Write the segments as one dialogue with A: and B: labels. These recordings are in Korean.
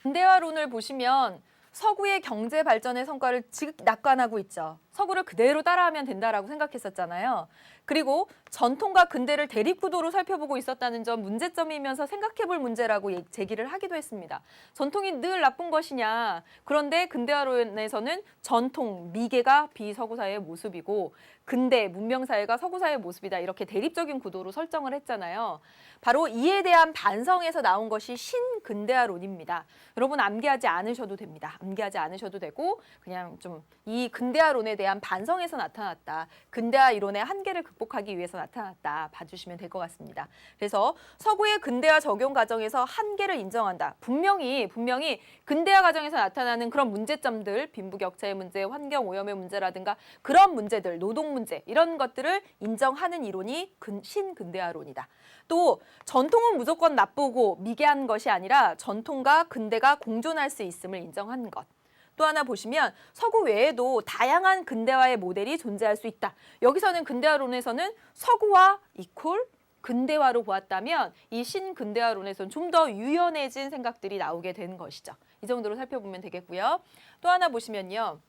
A: 근대화론을 보시면 서구의 경제 발전의 성과를 즉 낙관하고 있죠. 서구를 그대로 따라하면 된다라고 생각했었잖아요. 그리고 전통과 근대를 대립구도로 살펴보고 있었다는 점 문제점이면서 생각해볼 문제라고 제기를 하기도 했습니다. 전통이 늘 나쁜 것이냐. 그런데 근대화론에서는 전통, 미개가 비서구사회의 모습이고 근대, 문명사회가 서구사회의 모습이다. 이렇게 대립적인 구도로 설정을 했잖아요. 바로 이에 대한 반성에서 나온 것이 신근대화론입니다. 여러분 암기하지 않으셔도 됩니다. 암기하지 않으셔도 되고 그냥 좀 이 근대화론에 대한 반성에서 나타났다. 근대화 이론의 한계를 극복하기 위해서 나타났다. 봐주시면 될 것 같습니다. 그래서 서구의 근대화 적용 과정에서 한계를 인정한다. 분명히 근대화 과정에서 나타나는 그런 문제점들, 빈부격차의 문제, 환경오염의 문제라든가 그런 문제들, 노동 문제 이런 것들을 인정하는 이론이 신근대화론이다. 또 전통은 무조건 나쁘고 미개한 것이 아니라 전통과 근대가 공존할 수 있음을 인정하는 것. 또 하나 보시면 서구 외에도 다양한 근대화의 모델이 존재할 수 있다. 여기서는 근대화론에서는 서구와 이퀄 근대화로 보았다면 이 신근대화론에서는 좀 더 유연해진 생각들이 나오게 되는 것이죠. 이 정도로 살펴보면 되겠고요. 또 하나 보시면요.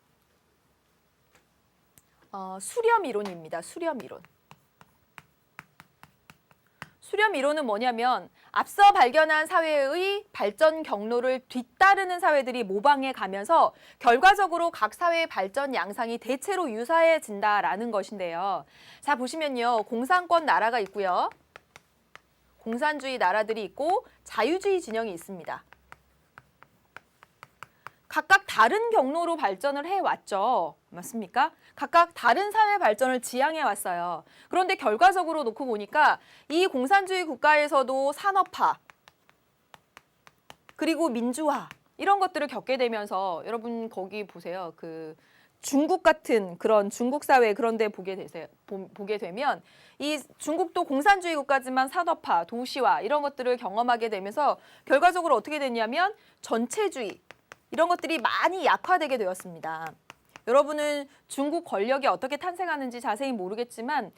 A: 수렴 이론입니다. 수렴 이론. 수렴 이론은 뭐냐면 앞서 발견한 사회의 발전 경로를 뒤따르는 사회들이 모방해 가면서 결과적으로 각 사회의 발전 양상이 대체로 유사해진다라는 것인데요. 자, 보시면요. 공산권 나라가 있고요. 공산주의 나라들이 있고 자유주의 진영이 있습니다. 각각 다른 경로로 발전을 해왔죠. 맞습니까? 각각 다른 사회 발전을 지향해 왔어요. 그런데 결과적으로 놓고 보니까 이 공산주의 국가에서도 산업화 그리고 민주화 이런 것들을 겪게 되면서 여러분 거기 보세요. 그 중국 같은 그런 중국 사회 그런 데 보게 되면 이 중국도 공산주의 국가지만 산업화, 도시화 이런 것들을 경험하게 되면서 결과적으로 어떻게 됐냐면 전체주의 이런 것들이 많이 약화되게 되었습니다. 여러분은 중국 권력이 어떻게 탄생하는지 자세히 모르겠지만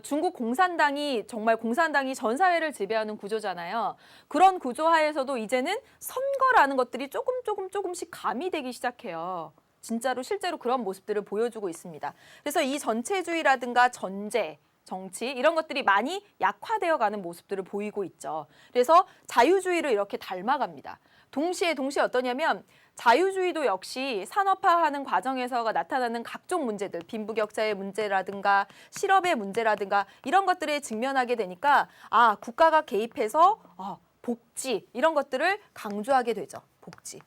A: 중국 공산당이 정말 공산당이 전 사회를 지배하는 구조잖아요. 그런 구조 하에서도 이제는 선거라는 것들이 조금씩 가미되기 시작해요. 진짜로 실제로 그런 모습들을 보여주고 있습니다. 그래서 이 전체주의라든가 전제, 정치 이런 것들이 많이 약화되어 가는 모습들을 보이고 있죠. 그래서 자유주의를 이렇게 닮아갑니다. 동시에 어떠냐면 자유주의도 역시 산업화하는 과정에서 나타나는 각종 문제들, 빈부격차의 문제라든가 실업의 문제라든가 이런 것들에 직면하게 되니까 국가가 개입해서 복지 이런 것들을 강조하게 되죠. 복지.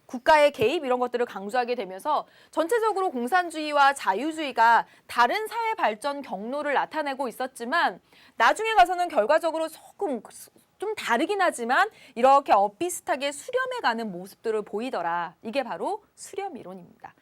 A: 국가의 개입 이런 것들을 강조하게 되면서 전체적으로 공산주의와 자유주의가 다른 사회 발전 경로를 나타내고 있었지만 나중에 가서는 결과적으로 조금 좀 다르긴 하지만 이렇게 엇비슷하게 수렴해가는 모습들을 보이더라. 이게 바로 수렴 이론입니다.